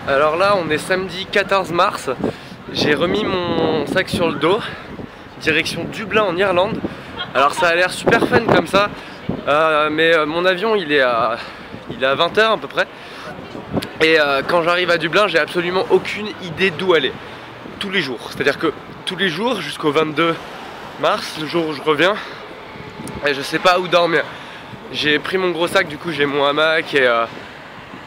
Alors là on est samedi 14 mars, j'ai remis mon sac sur le dos, direction Dublin en Irlande. Alors ça a l'air super fun comme ça, mais mon avion il est à 20 h à peu près. Et quand j'arrive à Dublin j'ai absolument aucune idée d'où aller, tous les jours. C'est-à-dire que tous les jours jusqu'au 22 mars, le jour où je reviens, et je sais pas où dormir. J'ai pris mon gros sac, du coup j'ai mon hamac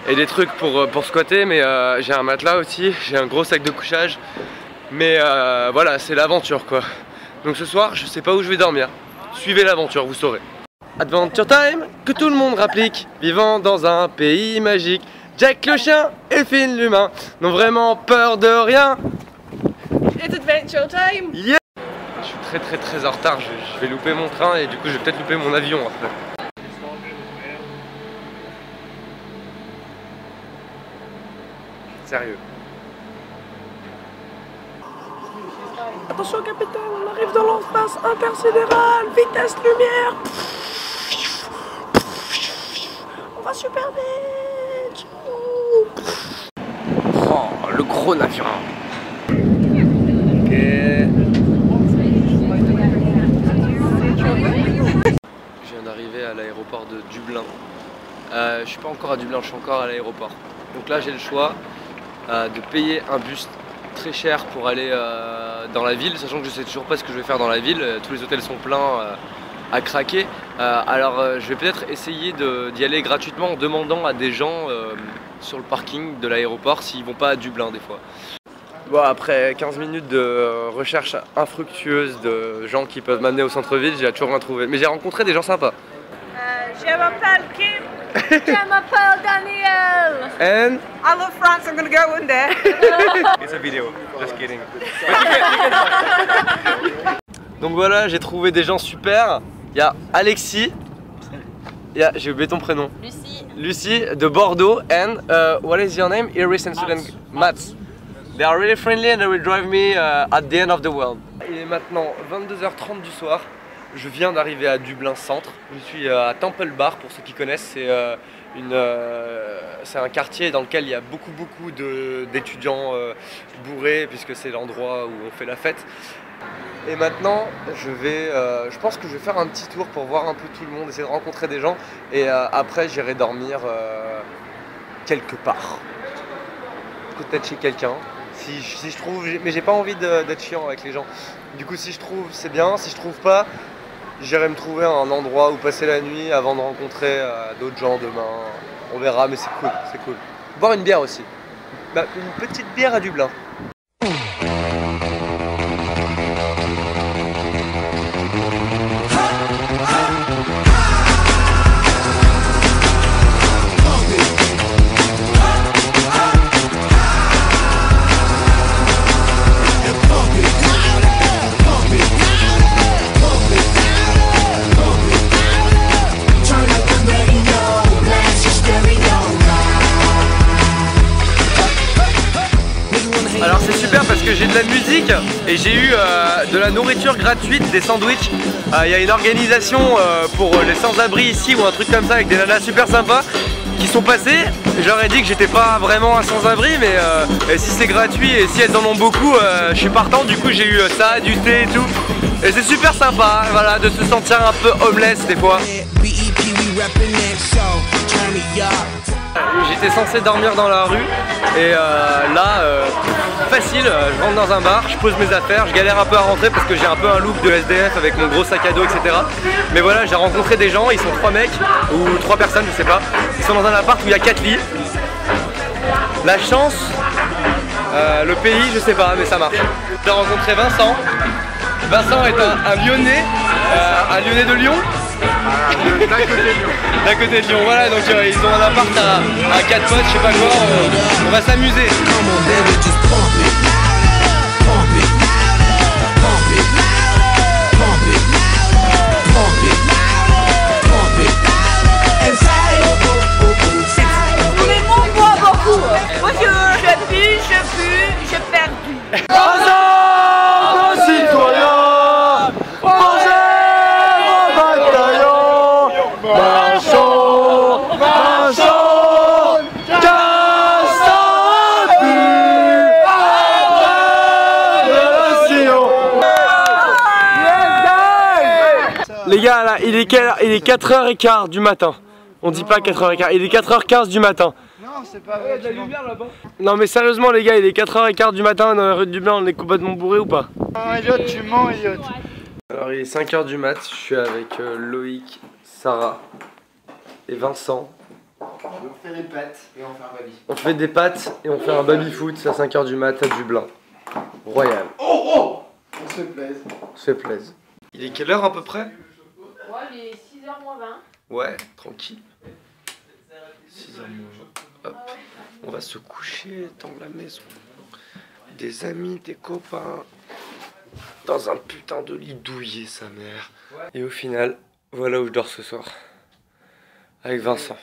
et des trucs pour squatter, mais j'ai un matelas aussi, j'ai un gros sac de couchage, mais voilà, c'est l'aventure quoi. Donc ce soir je sais pas où je vais dormir, suivez l'aventure, vous saurez. Adventure time, que tout le monde rapplique, vivant dans un pays magique. Jack le chien et Finn l'humain n'ont vraiment peur de rien. It's adventure time. Yeah. Je suis très en retard, je vais louper mon train et du coup je vais peut-être louper mon avion après. Sérieux. Attention capitaine, on arrive dans l'espace intersidéral, vitesse lumière. On va super vite. Oh, le gros navire. Ok. Je viens d'arriver à l'aéroport de Dublin. Je suis pas encore à Dublin, je suis encore à l'aéroport. Donc là j'ai le choix de payer un bus très cher pour aller dans la ville, sachant que je sais toujours pas ce que je vais faire dans la ville. Tous les hôtels sont pleins à craquer. Alors je vais peut-être essayer d'y aller gratuitement en demandant à des gens sur le parking de l'aéroport s'ils vont pas à Dublin des fois. Bon, après 15 minutes de recherche infructueuse de gens qui peuvent m'amener au centre-ville, j'ai toujours rien trouvé. Mais j'ai rencontré des gens sympas. Je m'appelle Kim. Je m'appelle Daniel. And I love France, I'm gonna go one day. it's a video, just kidding. Donc voilà, j'ai trouvé des gens super. Il y a Alexis. J'ai oublié ton prénom. Lucie. Lucie de Bordeaux. And what is your name? Iris and student Mats. They are really friendly and they will drive me at the end of the world. Il est maintenant 22h30 du soir. Je viens d'arriver à Dublin Centre. Je suis à Temple Bar pour ceux qui connaissent. C'est un quartier dans lequel il y a beaucoup d'étudiants bourrés puisque c'est l'endroit où on fait la fête. Et maintenant je pense que je vais faire un petit tour pour voir un peu tout le monde, essayer de rencontrer des gens et après j'irai dormir quelque part. Peut-être chez quelqu'un. Si je trouve, mais j'ai pas envie d'être chiant avec les gens. Du coup si je trouve c'est bien, si je trouve pas, j'irai me trouver un endroit où passer la nuit avant de rencontrer d'autres gens demain. On verra, mais c'est cool, c'est cool. Boire une bière aussi. Bah, une petite bière à Dublin. Alors c'est super parce que j'ai de la musique et j'ai eu de la nourriture gratuite, des sandwichs. Il y a une organisation pour les sans-abri ici ou un truc comme ça avec des nanas super sympas qui sont passées. Je leur ai dit que j'étais pas vraiment un sans-abri, mais si c'est gratuit et si elles en ont beaucoup, je suis partant. Du coup j'ai eu ça, du thé et tout. Et c'est super sympa, voilà, de se sentir un peu homeless des fois. J'étais censé dormir dans la rue et là, facile, je rentre dans un bar, je pose mes affaires, je galère un peu à rentrer parce que j'ai un peu un look de SDF avec mon gros sac à dos, etc. Mais voilà, j'ai rencontré des gens, ils sont 3 mecs ou 3 personnes, je sais pas. Ils sont dans un appart où il y a 4 lits. La chance, le pays, je sais pas, mais ça marche. J'ai rencontré Vincent. Vincent est un Lyonnais, un Lyonnais de Lyon. D'un côté de Lyon, voilà, donc ils ont un appart à 4 potes, je sais pas quoi, on va s'amuser. Mais on boit beaucoup. Bonjour, je pue, j'ai perdu. gars, là, il est 4h15 du matin. On dit pas 4h15, il est 4h15 du matin. Non, c'est pas vrai. Il y a de la lumière là-bas. Non mais sérieusement les gars, il est 4h15 du matin dans la rue de Dublin, on est complètement bourré ou pas? Non, Elliot, tu mens, Elliot. Alors il est 5h du mat, je suis avec Loïc, Sarah et Vincent. On fait des pâtes et on fait un baby. On fait des pâtes et on fait un baby foot à 5h du mat à Dublin. Royal. Oh. On se plaise. Se plaise. Il est quelle heure à peu près? Ouais, il est 6h moins 20. Ouais, tranquille. 6h moins 20. Hop. On va se coucher dans la maison. Des amis, des copains. Dans un putain de lit douillet, sa mère. Et au final, voilà où je dors ce soir. Avec Vincent.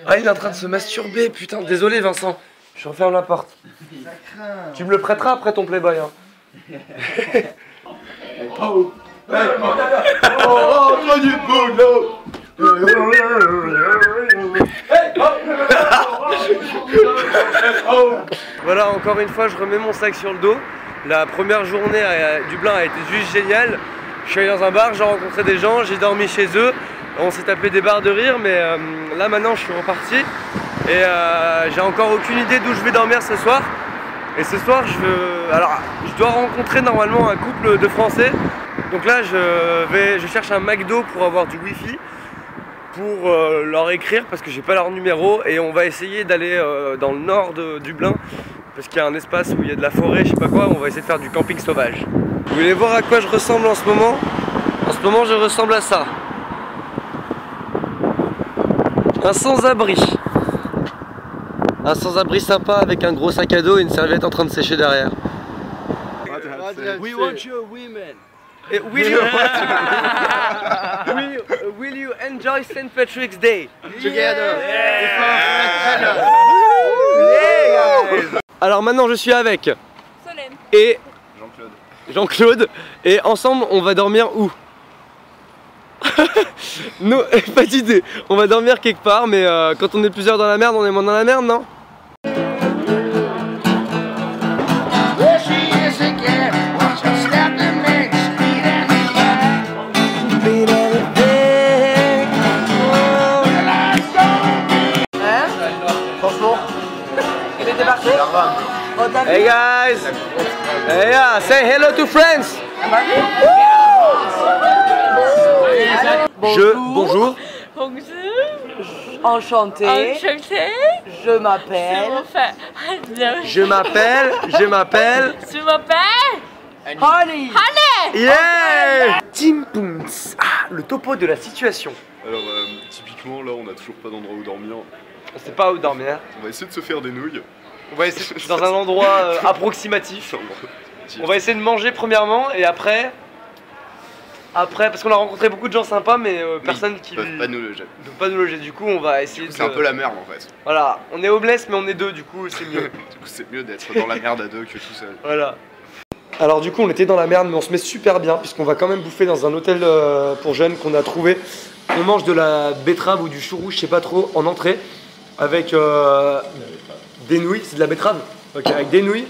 Ah, il est en train de se masturber, putain. Désolé, Vincent. Je referme la porte. Ça craint. Tu me le prêteras après ton Playboy, hein. Oh, du boulot. Voilà, encore une fois, je remets mon sac sur le dos. La première journée à Dublin a été juste géniale. Je suis allé dans un bar, j'ai rencontré des gens, j'ai dormi chez eux. On s'est tapé des barres de rire, mais là maintenant je suis reparti. Et j'ai encore aucune idée d'où je vais dormir ce soir. Et ce soir, je dois rencontrer normalement un couple de Français. Donc là, je cherche un McDo pour avoir du Wi-Fi, pour leur écrire parce que j'ai pas leur numéro. Et on va essayer d'aller dans le nord de Dublin parce qu'il y a un espace où il y a de la forêt, je sais pas quoi. On va essayer de faire du camping sauvage. Vous voulez voir à quoi je ressemble en ce moment? En ce moment, je ressemble à ça. Un sans-abri. Un sans-abri sympa avec un gros sac à dos et une serviette en train de sécher derrière. We want your women. Will you enjoy St. Patrick's Day Together. Alors maintenant je suis avec Solène. et Jean-Claude et ensemble on va dormir où? Non, pas d'idée. On va dormir quelque part mais quand on est plusieurs dans la merde on est moins dans la merde, non? Hey guys! Hey yeah, say hello to friends! Bonjour. Enchanté. Enchanté. Je m'appelle. Je m'appelle. Honey. Yeah! Tim Poons. Ah, le topo de la situation. Alors typiquement là on a toujours pas d'endroit où dormir. On sait pas où dormir. On va essayer de se faire des nouilles. On va essayer dans un endroit approximatif. On va essayer de manger premièrement et après parce qu'on a rencontré beaucoup de gens sympas mais personne qui peuvent pas nous loger. Pas nous loger. Du coup on va essayer de... C'est un peu la merde en fait. Voilà, on est homeless mais on est deux, du coup c'est mieux. Du coup c'est mieux d'être dans la merde à deux que tout seul. Voilà. Alors du coup on était dans la merde mais on se met super bien puisqu'on va quand même bouffer dans un hôtel pour jeunes qu'on a trouvé. On mange de la betterave ou du chou rouge, je sais pas trop, en entrée avec des nouilles, c'est de la betterave, ok, avec des nouilles.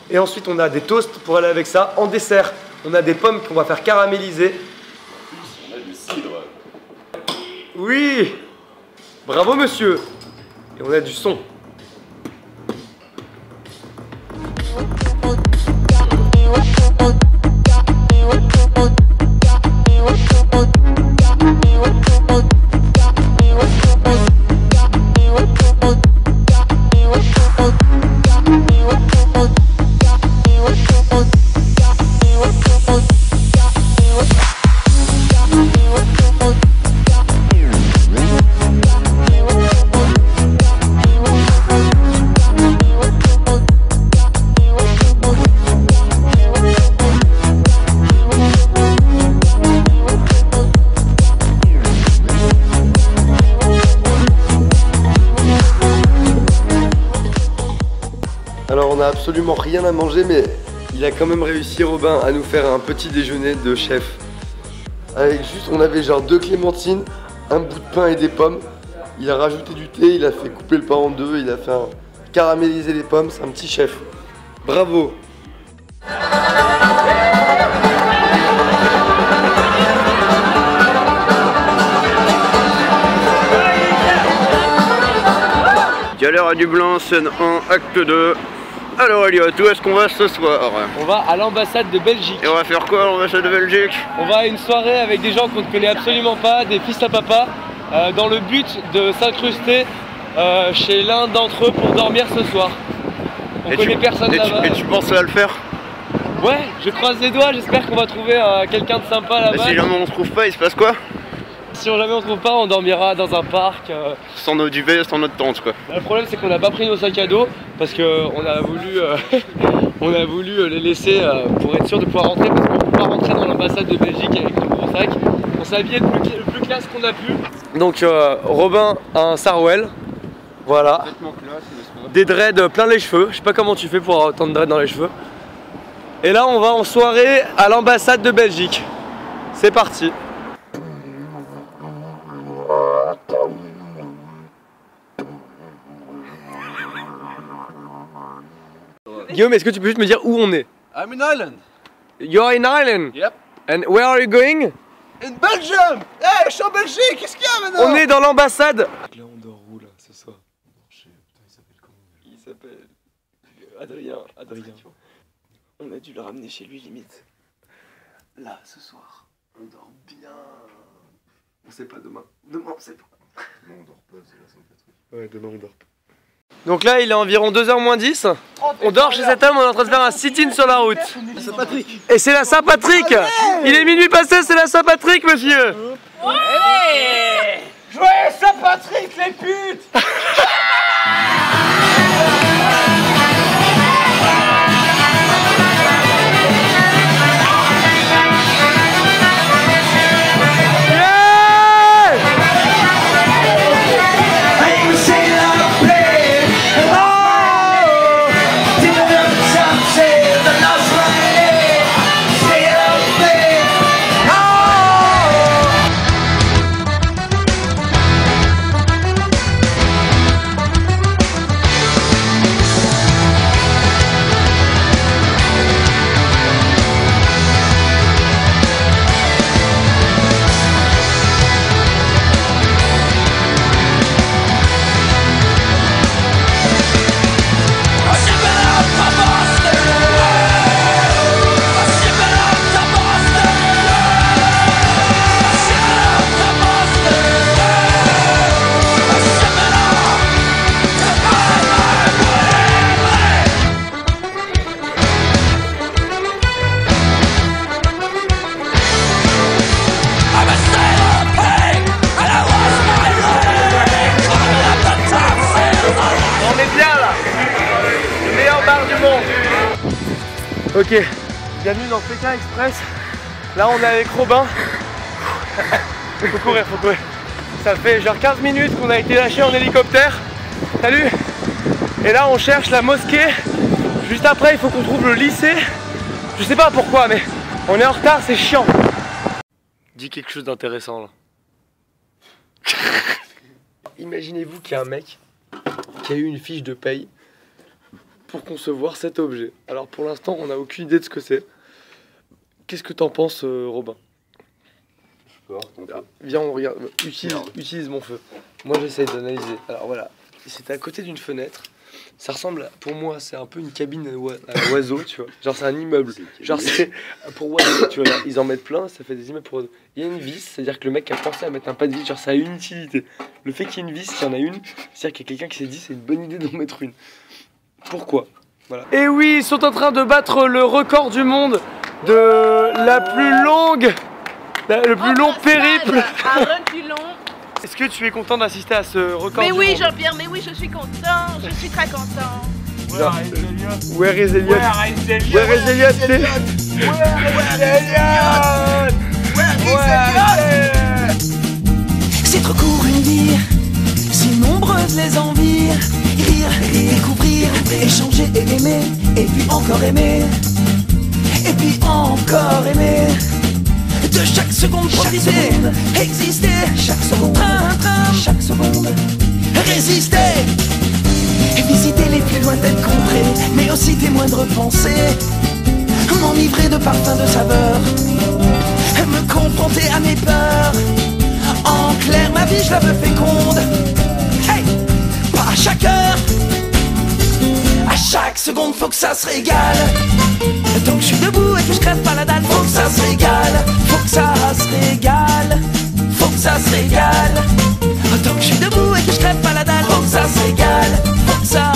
Et ensuite on a des toasts pour aller avec ça. En dessert, on a des pommes qu'on va faire caraméliser. On a du cidre. Oui! Bravo monsieur! Et on a du son. Alors on a absolument rien à manger mais il a quand même réussi Robin à nous faire un petit déjeuner de chef. Avec juste, on avait genre 2 clémentines, un bout de pain et des pommes. Il a rajouté du thé, il a fait couper le pain en deux, il a fait caraméliser les pommes, c'est un petit chef. Bravo! Galère à Dublin, scène 1, acte 2. Alors Elliot, où est-ce qu'on va ce soir? On va à l'ambassade de Belgique. Et on va faire quoi à l'ambassade de Belgique? On va à une soirée avec des gens qu'on ne connaît absolument pas, des fils à papa, dans le but de s'incruster chez l'un d'entre eux pour dormir ce soir. On connaît personne là-bas. Et tu penses à le faire? Ouais, je croise les doigts, j'espère qu'on va trouver quelqu'un de sympa là-bas. Si jamais on se trouve pas, il se passe quoi? Si jamais on se trouve pas, on dormira dans un parc. Sans nos duvets, sans notre tente quoi. Le problème c'est qu'on n'a pas pris nos sacs à dos parce qu'on a voulu, on a voulu les laisser pour être sûr de pouvoir rentrer parce qu'on ne peut pas rentrer dans l'ambassade de Belgique avec nos gros sacs. On s'est habillé le plus classe qu'on a pu. Donc Robin a un sarouel, voilà. Des dreads plein les cheveux, je sais pas comment tu fais pour avoir autant de dreads dans les cheveux. Et là on va en soirée à l'ambassade de Belgique. C'est parti. Guillaume, est-ce que tu peux juste me dire où on est? I'm in Ireland. You're in Ireland? Yep. And where are you going? In Belgium. Hey, je suis en Belgique, qu'est-ce qu'il y a maintenant? On est dans l'ambassade. Là on dort où là ce soir? Putain, il s'appelle comment? Il s'appelle Adrien. On a dû le ramener chez lui limite. Là ce soir, on dort bien. On sait pas demain. Demain on sait pas. Non, on dort pas, c'est la Saint-Patrick. Ouais, demain on dort pas. Donc là il est environ 2h moins 10. On dort chez cet homme, on est en train de faire un sit-in sur la route. Saint-Patrick. Et c'est la Saint-Patrick. Il est minuit passé, c'est la Saint-Patrick monsieur. Ouais. Joyeux Saint-Patrick les putes. Ok, bienvenue dans Pékin Express. Là on est avec Robin. Faut courir. Ça fait genre 15 minutes qu'on a été lâché en hélicoptère. Salut. Et là on cherche la mosquée. Juste après il faut qu'on trouve le lycée. Je sais pas pourquoi mais on est en retard, c'est chiant. Dis quelque chose d'intéressant là. Imaginez-vous qu'il y a un mec qui a eu une fiche de paye pour concevoir cet objet. Alors pour l'instant on n'a aucune idée de ce que c'est. Qu'est-ce que t'en penses Robin? Viens on regarde, utilise mon feu. Moi j'essaie d'analyser. Alors voilà, c'est à côté d'une fenêtre. Ça ressemble, pour moi c'est un peu une cabine à oiseaux, tu vois. Genre c'est un immeuble. Genre c'est pour oiseaux, tu vois. Ils en mettent plein, ça fait des immeubles pour oiseaux. Il y a une vis, c'est-à-dire que le mec a pensé à mettre un pas de vis, genre ça a une utilité. Le fait qu'il y ait une vis, qu'il y en a une, c'est-à-dire qu'il y a quelqu'un qui s'est dit c'est une bonne idée d'en mettre une. Pourquoi? Voilà. Et oui, ils sont en train de battre le record du monde de la plus longue, le plus long périple. Un reculon. Est-ce que tu es content d'assister à ce record Mais du oui monde? Jean-Pierre, mais oui je suis content, je suis très content. Where is Elliot? Where is Elliot? C'est trop court une vie, si nombreuses les envies. Rire, découvrir, échanger et aimer, et puis encore aimer, et puis encore aimer. De chaque seconde profiter, exister, chaque seconde, chaque seconde, résister. Visiter les plus lointaines contrées, mais aussi tes moindres pensées. M'enivrer de parfums, de saveurs, me confronter à mes peurs. En clair, ma vie, je la veux féconde. Hey, pas à chaque heure, chaque seconde faut que ça se régale. Tant que je suis debout et que je crève pas la dalle, faut que ça se régale. Faut que ça se régale. Faut que ça se régale. Tant que je suis debout et que je crève pas la dalle, faut que ça se régale. Faut que ça